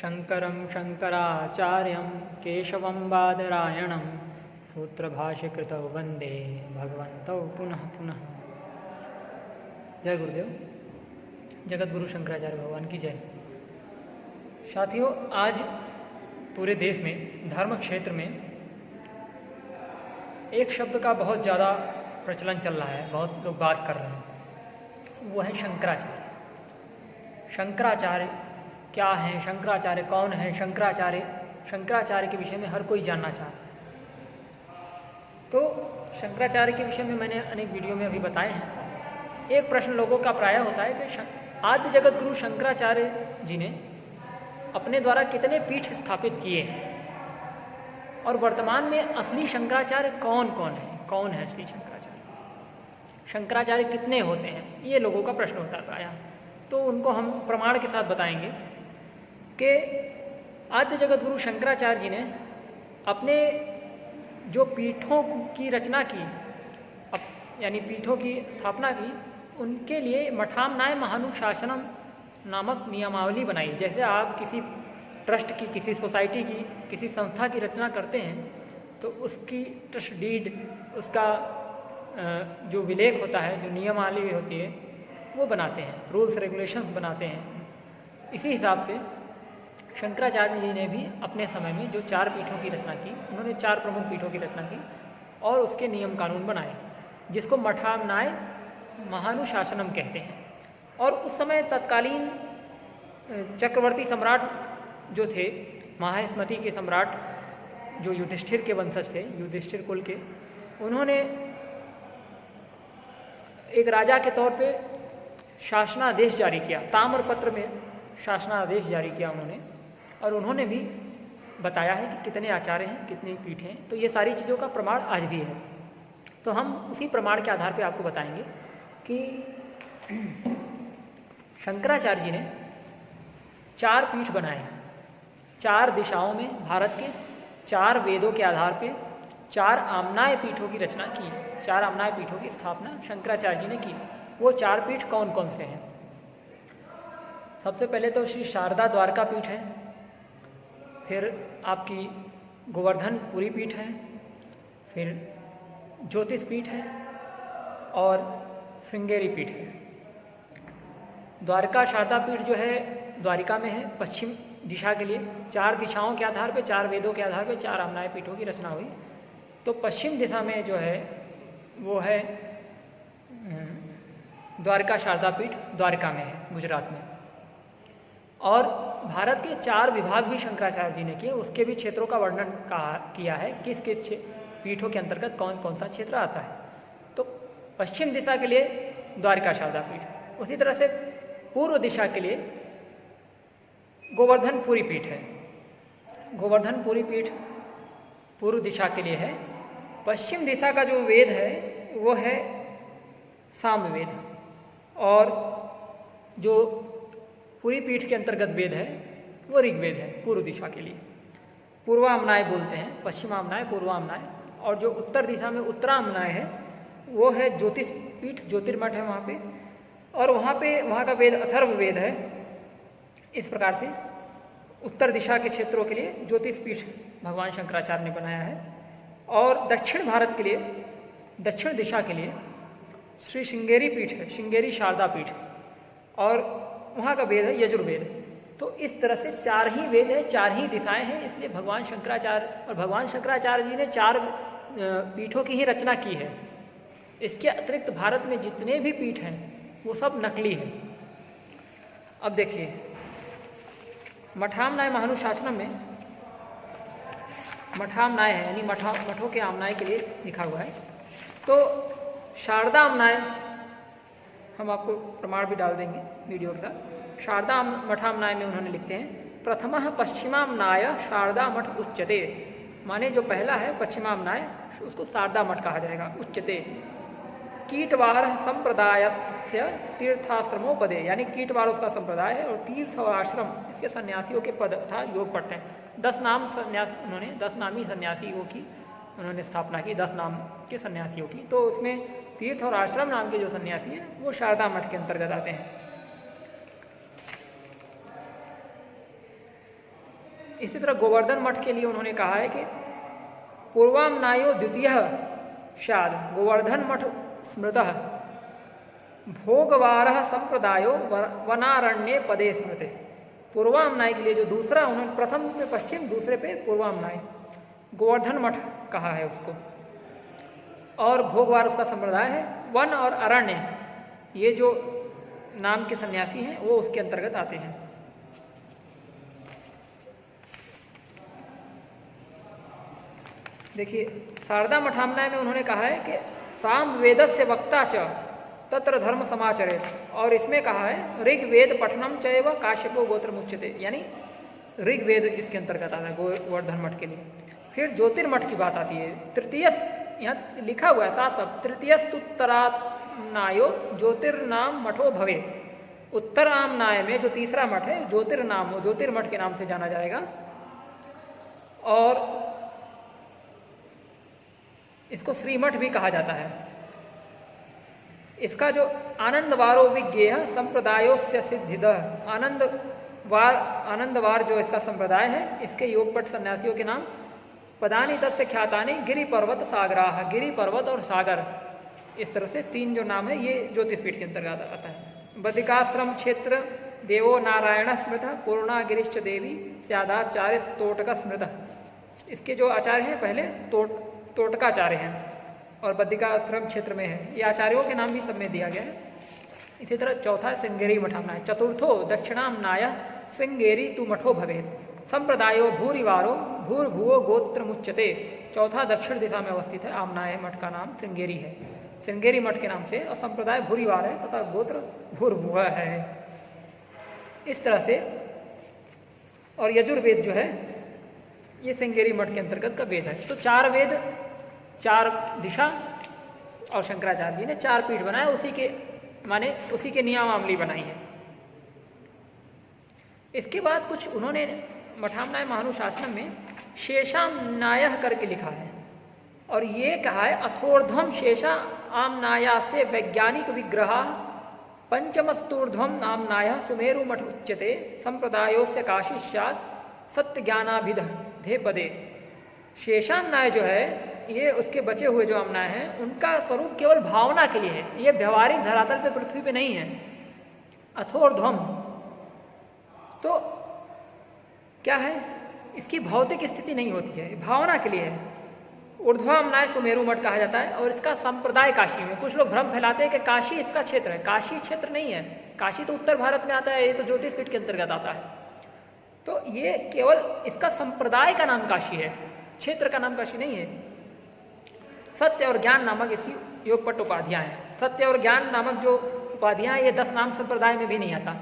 शंकरं शंकराचार्यं केशवं बादरायणं सूत्रभाष्यकृतौ वंदे भगवन्तौ पुनः पुनः। जय गुरुदेव। जगत गुरु शंकराचार्य भगवान की जय। साथियों, आज पूरे देश में धर्म क्षेत्र में एक शब्द का बहुत ज़्यादा प्रचलन चल रहा है, बहुत लोग बात कर रहे हैं, वो है शंकराचार्य। शंकराचार्य क्या है, शंकराचार्य कौन है, शंकराचार्य के विषय में हर कोई जानना चाहता है। तो शंकराचार्य के विषय में मैंने अनेक वीडियो में अभी बताए हैं। एक प्रश्न लोगों का प्रायः होता है कि आद्य जगत गुरु शंकराचार्य जी ने अपने द्वारा कितने पीठ स्थापित किए हैं और वर्तमान में असली शंकराचार्य कौन कौन है, कौन है असली शंकराचार्य, शंकराचार्य कितने होते हैं, ये लोगों का प्रश्न होता है प्रायः। तो उनको हम प्रमाण के साथ बताएंगे कि आद्य जगत गुरु शंकराचार्य जी ने अपने जो पीठों की रचना की, यानी पीठों की स्थापना की, उनके लिए मठामनाय महानुशासनम नामक नियमावली बनाई। जैसे आप किसी ट्रस्ट की, किसी सोसाइटी की, किसी संस्था की रचना करते हैं तो उसकी ट्रस्ट डीड, उसका जो विलेख होता है, जो नियमावली होती है, वो बनाते हैं, रूल्स रेगुलेशंस बनाते हैं। इसी हिसाब से शंकराचार्य जी ने भी अपने समय में जो 4 पीठों की रचना की, उन्होंने 4 प्रमुख पीठों की रचना की और उसके नियम कानून बनाए, जिसको मठामनाय महानुशासनम कहते हैं। और उस समय तत्कालीन चक्रवर्ती सम्राट जो थे, महास्मति के सम्राट जो युधिष्ठिर के वंशज थे, युधिष्ठिर कुल के, उन्होंने एक राजा के तौर पे शासनादेश जारी किया, ताम्रपत्र में शासनादेश जारी किया उन्होंने, और उन्होंने भी बताया है कि कितने आचार्य हैं, कितनी पीठ हैं। तो ये सारी चीज़ों का प्रमाण आज भी है। तो हम उसी प्रमाण के आधार पे आपको बताएंगे कि शंकराचार्य जी ने 4 पीठ बनाए, 4 दिशाओं में भारत के 4 वेदों के आधार पे 4 आम्नाय पीठों की रचना की, 4 आम्नाय पीठों की स्थापना शंकराचार्य जी ने की। वो 4 पीठ कौन कौन से हैं? सबसे पहले तो श्री शारदा द्वारका पीठ है, फिर आपकी गोवर्धनपुरी पीठ है, फिर ज्योतिष पीठ है और श्रृंगेरी पीठ है। द्वारका शारदा पीठ जो है द्वारिका में है, पश्चिम दिशा के लिए 4 दिशाओं के आधार पे, 4 वेदों के आधार पे 4 आम्नाय पीठों की रचना हुई। तो पश्चिम दिशा में जो है वो है द्वारका शारदा पीठ, द्वारका में है, गुजरात में। और भारत के 4 विभाग भी शंकराचार्य जी ने किए, उसके भी क्षेत्रों का वर्णन किया है, किस किस पीठों के अंतर्गत कौन कौन सा क्षेत्र आता है। तो पश्चिम दिशा के लिए द्वारका शारदा पीठ, उसी तरह से पूर्व दिशा के लिए गोवर्धनपुरी पीठ है। गोवर्धनपुरी पीठ पूर्व दिशा के लिए है। पश्चिम दिशा का जो वेद है वो है सामवेद, और जो पूरी पीठ के अंतर्गत वेद है वो ऋग्वेद है, पूर्व दिशा के लिए। पूर्वाम्नाय बोलते हैं, पश्चिमाम्नाय, पूर्वाम्नाय। और जो उत्तर दिशा में उत्तराम्नाय है वो है ज्योतिष पीठ, ज्योतिर्मठ है वहाँ पे, और वहाँ का वेद अथर्व वेद है। इस प्रकार से उत्तर दिशा के क्षेत्रों के लिए ज्योतिष पीठ भगवान शंकराचार्य ने बनाया है। और दक्षिण भारत के लिए, दक्षिण दिशा के लिए श्री श्रृंगेरी पीठ है, श्रृंगेरी शारदा पीठ, और वहाँ का वेद है यजुर्वेद। तो इस तरह से 4 ही वेद है, 4 ही दिशाएं हैं। इसलिए भगवान शंकराचार्य जी ने 4 पीठों की ही रचना की है। इसके अतिरिक्त भारत में जितने भी पीठ हैं वो सब नकली हैं। अब देखिए, मठामनाय महानुशासनम में मठामनाय है, यानी मठों के आमनाय के लिए लिखा हुआ है। तो शारदा आमनाय हम आपको प्रमाण भी डाल देंगे वीडियो के साथ। शारदा मठामनाय में उन्होंने लिखते हैं, प्रथमः पश्चिमामनाय शारदा मठ उच्यते, माने जो पहला है पश्चिमामनाय उसको शारदा मठ कहा जाएगा, उच्यते। कीटवार संप्रदायस्य तीर्थाश्रमोपदे, यानी कीटवार उसका संप्रदाय है और तीर्थ और आश्रम इसके सन्यासियों के पद तथा योग पढ़ते हैं। 10 नाम सन्यास, उन्होंने 10 नामी सन्यासियों की उन्होंने स्थापना की, 10 नाम के सन्यासियों की। तो उसमें तीर्थ और आश्रम नाम के जो सन्यासी हैं वो शारदा मठ के अंतर्गत आते हैं। इसी तरह गोवर्धन मठ के लिए उन्होंने कहा है कि पूर्वामनायो द्वितीय शाद गोवर्धन मठ स्मृतः भोगवार संप्रदायो वनारण्य पदे स्मृते। पूर्वामनाय के लिए जो दूसरा, उन्होंने प्रथम पे पश्चिम, दूसरे पे पूर्वामनाय, गोवर्धन मठ कहा है उसको। और भोगवार उसका संप्रदाय है। वन और अरण्य ये जो नाम के सन्यासी हैं वो उसके अंतर्गत आते हैं। देखिए शारदा मठामनाय में उन्होंने कहा है कि साम वेदस्य वक्ता च तत्र धर्म समाचरेत, और इसमें कहा है ऋग्वेद पठनम चैव काश्यपो गोत्र मुच्यते, यानी ऋग्वेद इसके अंतर्गत आता है गोवर्धन मठ के लिए। फिर ज्योतिर्मठ की बात आती है। तृतीय, यहाँ लिखा हुआ है साफ साफ, तृतीयस्तुत्तरामनायो ज्योतिर्नाम मठो भवे। उत्तरामनाय में जो तीसरा मठ है ज्योतिर्नाम, ज्योतिर्मठ के नाम से जाना जाएगा। और इसको श्रीमठ भी कहा जाता है। इसका जो आनंदवारो विज्ञेय संप्रदायोस्य सिद्धिद, आनंदवार जो इसका संप्रदाय है, इसके योगपट सन्यासियों के नाम पदानी तस्य ख्यातानी गिरि पर्वत सागराह, गिरि पर्वत और सागर, इस तरह से तीन जो नाम है ये ज्योतिषपीठ के अंतर्गत आता है। बदिकाश्रम क्षेत्र देवो नारायण स्मृत पूर्णा गिरिश्च देवी स्यादाचार्य तोटक स्मृत। इसके जो आचार्य हैं पहले तोटकाचार्य हैं और बद्रिकाश्रम क्षेत्र में है। ये आचार्यों के नाम भी सब में दिया गया है। इसी तरह चौथा श्रृंगेरी मठामनाय। चतुर्थो दक्षिणामनाय श्रृंगेरी तु मठो भवेत् संप्रदायो भूरिवारो भूर्भुवो गोत्र मुच्यते। चौथा दक्षिण दिशा में अवस्थित है। आमनाय मठ का नाम श्रृंगेरी है, श्रृंगेरी मठ के नाम से, और संप्रदाय भूरिवार है तथा गोत्र भूर्भुव है। इस तरह से, और यजुर्वेद जो है ये श्रृंगेरी मठ के अंतर्गत का वेद है। तो चार वेद, चार दिशा, और शंकराचार्य जी ने चार पीठ बनाए, उसी के माने उसी के नियमावली बनाई है। इसके बाद कुछ उन्होंने मठामनाय महानुशासनम में शेषामनाय करके लिखा है, और ये कहा है अथोर्ध्वम शेषा आमनाया से वैज्ञानिक विग्रह पंचमस्तूर्ध्वम आमनाय सुमेरु मठ उच्यते संप्रदायोस्य काशिष्यात् सत्य ज्ञानाभिधे पदे। शेषामनाय जो है ये उसके बचे हुए जो आमनाय हैं उनका स्वरूप केवल भावना के लिए है, ये व्यवहारिक धरातल पे पृथ्वी पे नहीं है। अथोर्ध्वम तो क्या है, इसकी भौतिक स्थिति नहीं होती है, भावना के लिए है। ऊर्ध्वामनाय सुमेरु मठ कहा जाता है, और इसका संप्रदाय काशी में। कुछ लोग भ्रम फैलाते हैं कि काशी इसका क्षेत्र है, काशी क्षेत्र नहीं है। काशी तो उत्तर भारत में आता है, ये तो ज्योतिषपीठ के अंतर्गत आता है। तो ये केवल इसका संप्रदाय का नाम काशी है, क्षेत्र का नाम काशी नहीं है। सत्य और ज्ञान नामक इसकी योगपट उपाधियां हैं। सत्य और ज्ञान नामक जो उपाधियां हैं ये 10 नाम संप्रदाय में भी नहीं आता।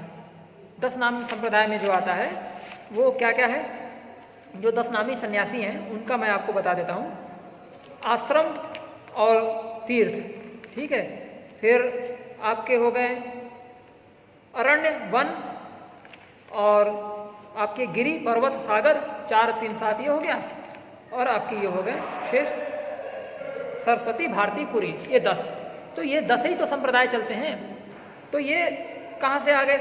10 नाम संप्रदाय में जो आता है वो क्या क्या है, जो 10 नामी सन्यासी हैं उनका मैं आपको बता देता हूँ। आश्रम और तीर्थ, ठीक है। फिर आपके हो गए अरण्य, वन, और आपके गिरि, पर्वत, सागर, 4, 3, 7 ये हो गया। और आपके ये हो गए शेष सरस्वती, भारती, पुरी, ये 10। तो ये 10 ही तो संप्रदाय चलते हैं। तो ये कहाँ से आ गए?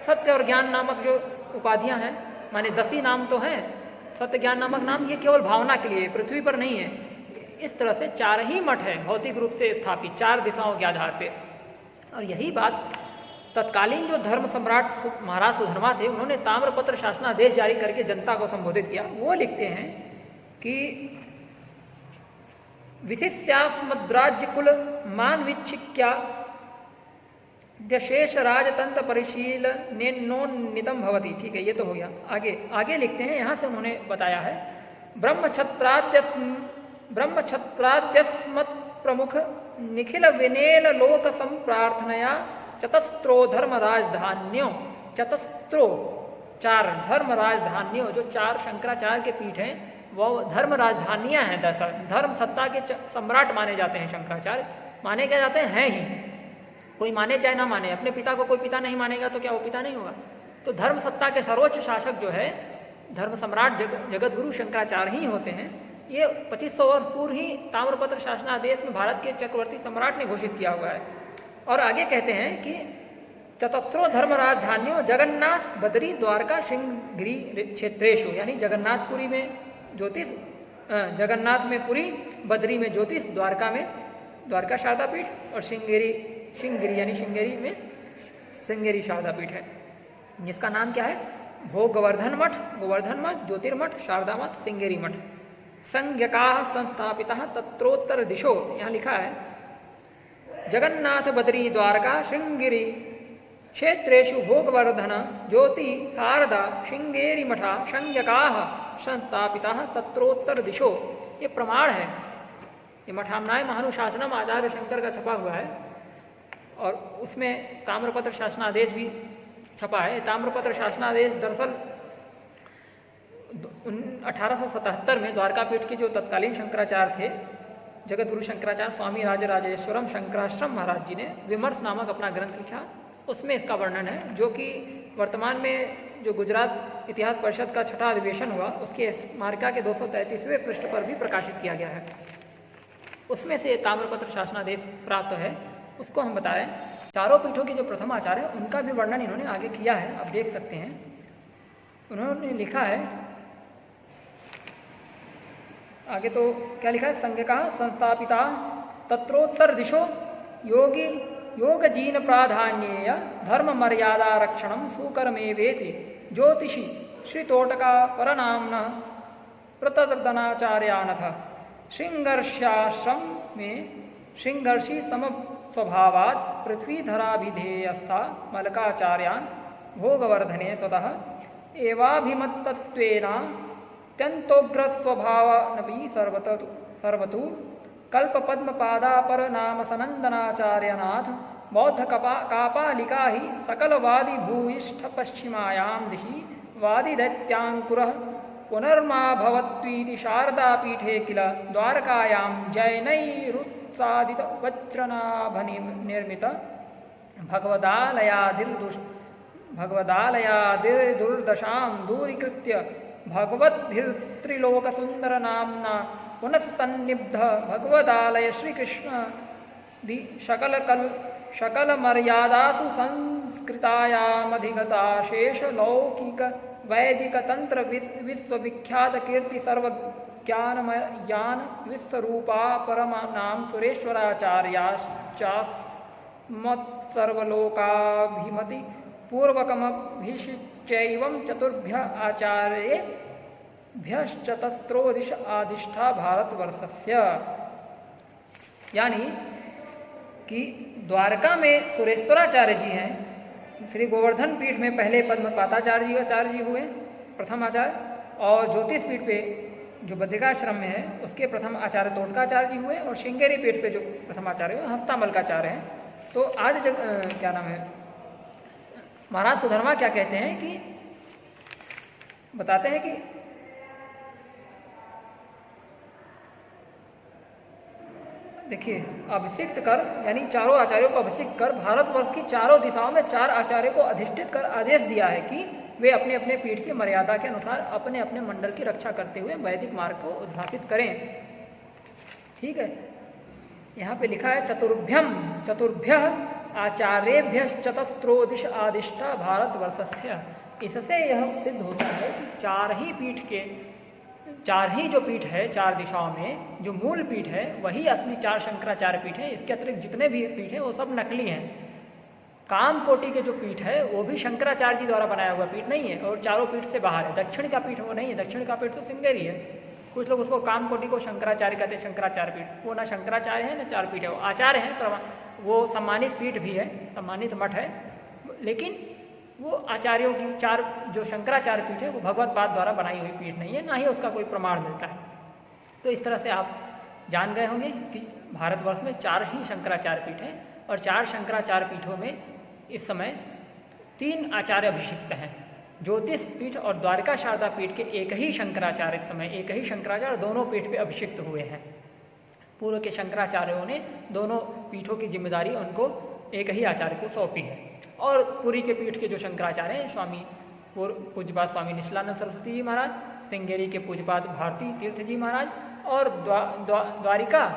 सत्य और ज्ञान नामक जो उपाधियां हैं, माने 10 ही नाम तो हैं। सत्य ज्ञान नामक नाम ये केवल भावना के लिए, पृथ्वी पर नहीं है। इस तरह से 4 ही मठ हैं भौतिक रूप से स्थापित, 4 दिशाओं के आधार पे। और यही बात तत्कालीन जो धर्म सम्राट महाराज सुधर्मा थे, उन्होंने ताम्रपत्र शासनादेश जारी करके जनता को संबोधित किया। वो लिखते हैं कि विशिष्यास्मद्राज्य कुल मानविच्छिक्या दशेष राजतंत्र परिशीलनेन्नोन्नितम भवति। ठीक है, ये तो हो गया। आगे लिखते हैं, यहाँ से उन्होंने बताया है ब्रह्मछत्राद्यस्मत् प्रमुख निखिल विनेल लोक संप्रार्थनया चतस्त्रो धर्म राजधान्यों, चतस्त्रो 4 धर्म राजधान्यों, जो 4 शंकराचार्य के पीठ हैं वो धर्म राजधानियां हैं। धर्म सत्ता के सम्राट माने जाते हैं शंकराचार्य। माने क्या जाते हैं ही, कोई माने चाहे ना माने। अपने पिता को कोई पिता नहीं मानेगा तो क्या वो पिता नहीं होगा? तो धर्म सत्ता के सर्वोच्च शासक जो है धर्म सम्राट जगत गुरु शंकराचार्य ही होते हैं। ये 2500 वर्ष पूर्व ही ताम्रपत्र शासनादेश में भारत के चक्रवर्ती सम्राट ने घोषित किया हुआ है। और आगे कहते हैं कि चतस्रो धर्म राजधान्यो जगन्नाथ बद्री द्वारका श्रृंगगिरी क्षेत्रेशु, यानी जगन्नाथपुरी में ज्योतिष, जगन्नाथ में पुरी, बद्री में ज्योतिष, द्वारका में द्वारका शारदा पीठ और श्रृंगगिरी यानी श्रृंगेरी में श्रृंगेरी शारदा पीठ है, जिसका नाम क्या है? भोगवर्धन मठ, गोवर्धन मठ, ज्योतिर्मठ, शारदा मठ, श्रृंगेरी मठ। संज्ञकाः संस्थापितः तत्रोत्तर दिशो, यहाँ लिखा है जगन्नाथ बद्री द्वारका श्रृंगेरी क्षेत्रेषु भोगवर्धन ज्योति शारदा श्रृंगेरी मठा संज्ञकाः संस्थापितः तत्रोत्तर दिशो। ये प्रमाण है, ये मठामनाय महानुशासनम आचार्य शंकर का छपा हुआ है और उसमें ताम्रपत्र शासनादेश भी छपा है। ताम्रपत्र शासनादेश दरअसल 1877 में द्वारकापीठ के जो तत्कालीन शंकराचार्य थे, जगत गुरु शंकराचार्य स्वामी राजराजेश्वरम शंकराश्रम महाराज जी ने विमर्श नामक अपना ग्रंथ लिखा, उसमें इसका वर्णन है, जो कि वर्तमान में जो गुजरात इतिहास परिषद का छठा अधिवेशन हुआ उसके स्मारिका के 233वें पृष्ठ पर भी प्रकाशित किया गया है। उसमें से ताम्रपत्र शासनादेश प्राप्त है, उसको हम बता रहे हैं। चारों पीठों के जो प्रथम आचार्य है उनका भी वर्णन इन्होंने आगे किया है, आप देख सकते हैं। उन्होंने लिखा है आगे, तो क्या लिखा है? संज्ञका संस्थापिता तत्रोत्तर दिशो योगी योगजीन प्राधान्येय धर्म मर्यादा रक्षणम सुकरमेवेति ज्योतिषी श्रीतोटका परनाम्नः प्रतदनाचार्यानथ श्रृंगर्ष्याश्रम में श्रृंगर्षि सम स्वभावात् पृथ्वीधराभिधेयस्था मलकाचार्यान् भोगवर्धने स्वतः एवाभिमत्तत्वेन त्यन्तोग्रस्वभावानपि सर्वतु कल्पपद्मपादापर नाम सनंदनाचार्यनाथ बौद्ध कापालिका ही सकलवादी भूयिष्ठ पश्चिमायां दिशि वादी दैत्यांकुरः पुनर्मा भवत्वीति शारदापीठे किल द्वारकायां जैनैरुत्सादित वज्रनाभनिर्मित भगवदालयादिर्दुर्दशां दूरीकृत्य भगवद्भिर्त्रिलोकसुन्दरनाम्ना पुनस्सन्निब्ध भगवदालय श्रीकृष्ण सकल मर्यादासु संस्कृतायामधिगता शेष लौकिक वैदिक तंत्र विश्वविख्यात कीर्ति सर्वज्ञान विश्वरूपा परमानाम सुरेश्वराचार्याश्चास्मत्सर्वलोकाभिमति पूर्वकमभिषिच्यैवं चतुर्भ्य आचार्येभ्यश्चतस्रोदिश आदिष्ठा भारतवर्षस्य। यानी कि द्वारका में सुरेश्वराचार्य जी हैं, श्री गोवर्धन पीठ में पहले पद्मपाताचार्य जी आचार्य जी हुए प्रथम आचार्य, और ज्योतिष पीठ पे जो बद्रिकाश्रम में है उसके प्रथम आचार्य तोटकाचार्य जी हुए, और श्रृंगेरी पीठ पे जो प्रथम आचार्य हुए हस्तामलकाचार्य हैं। तो आज क्या नाम है, महाराज सुधर्मा क्या कहते हैं कि बताते हैं कि देखिए, अभिषिक्त कर यानी चारों आचार्यों को अभिषिक्त कर भारतवर्ष की चारों दिशाओं में चार आचार्यों को अधिष्ठित कर आदेश दिया है कि वे अपने अपने पीठ की मर्यादा के अनुसार अपने अपने मंडल की रक्षा करते हुए वैदिक मार्ग को उद्भासित करें। ठीक है, यहाँ पे लिखा है चतुर्भ्य आचार्येभ्यश्चतस्रोदिश आदिष्टा भारतवर्षस्य। इससे यह सिद्ध होता है कि चार ही जो पीठ है चार दिशाओं में, जो मूल पीठ है वही असली चार शंकराचार्य पीठ है। इसके अतिरिक्त जितने भी पीठ हैं वो सब नकली हैं। कामकोटि के जो पीठ है वो भी शंकराचार्य जी द्वारा बनाया हुआ पीठ नहीं है, और चारों पीठ से बाहर है। दक्षिण का पीठ वो नहीं है, दक्षिण का पीठ तो श्रृंगेरी है। कुछ लोग उसको कामकोटि को शंकराचार्य कहते हैं, शंकराचार्य पीठ। वो ना शंकराचार्य है ना चार पीठ है, वो आचार्य हैं, वो सम्मानित पीठ भी है, सम्मानित मठ है, लेकिन वो आचार्यों की चार जो शंकराचार्य पीठ है वो भगवत पाद द्वारा बनाई हुई पीठ नहीं है, ना ही उसका कोई प्रमाण मिलता है। तो इस तरह से आप जान गए होंगे कि भारतवर्ष में चार ही शंकराचार्य पीठ हैं, और चार शंकराचार्य पीठों में इस समय 3 आचार्य अभिषिक्त हैं। ज्योतिष पीठ और द्वारका शारदा पीठ के एक ही शंकराचार्य इस समय एक ही शंकराचार्य दोनों पीठ पे अभिषिक्त हुए हैं। पूर्व के शंकराचार्यों ने दोनों पीठों की जिम्मेदारी उनको एक ही आचार्य को सौंपी है। और पुरी के पीठ के जो शंकराचार्य हैं स्वामी पूज्यपाद स्वामी निश्चलानंद सरस्वती जी महाराज, श्रृंगेरी के पूज्यपाद भारती तीर्थ जी महाराज, और द्वारिका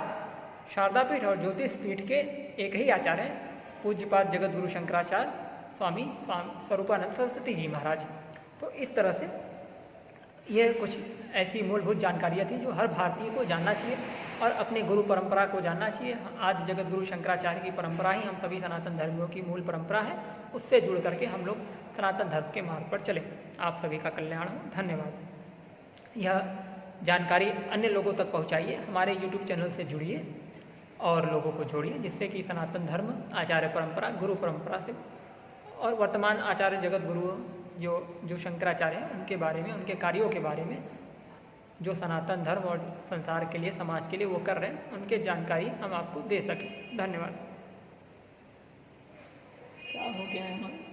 शारदा पीठ और ज्योतिष पीठ के एक ही आचार्य हैं पूज्यपाद जगत गुरु शंकराचार्य स्वामी स्वरूपानंद सरस्वती जी महाराज। तो इस तरह से ये कुछ ऐसी मूलभूत जानकारियाँ थी जो हर भारतीय को जानना चाहिए और अपने गुरु परंपरा को जानना चाहिए। आदि जगत गुरु शंकराचार्य की परंपरा ही हम सभी सनातन धर्मियों की मूल परंपरा है, उससे जुड़ करके हम लोग सनातन धर्म के मार्ग पर चले। आप सभी का कल्याण हो। धन्यवाद। यह जानकारी अन्य लोगों तक पहुँचाइए, हमारे YouTube चैनल से जुड़िए और लोगों को जोड़िए, जिससे कि सनातन धर्म, आचार्य परंपरा, गुरु परंपरा से और वर्तमान आचार्य जगत गुरु जो शंकराचार्य हैं उनके बारे में, उनके कार्यों के बारे में, जो सनातन धर्म और संसार के लिए, समाज के लिए वो कर रहे हैं, उनके जानकारी हम आपको दे सकें। धन्यवाद। क्या हो गया है हमारा?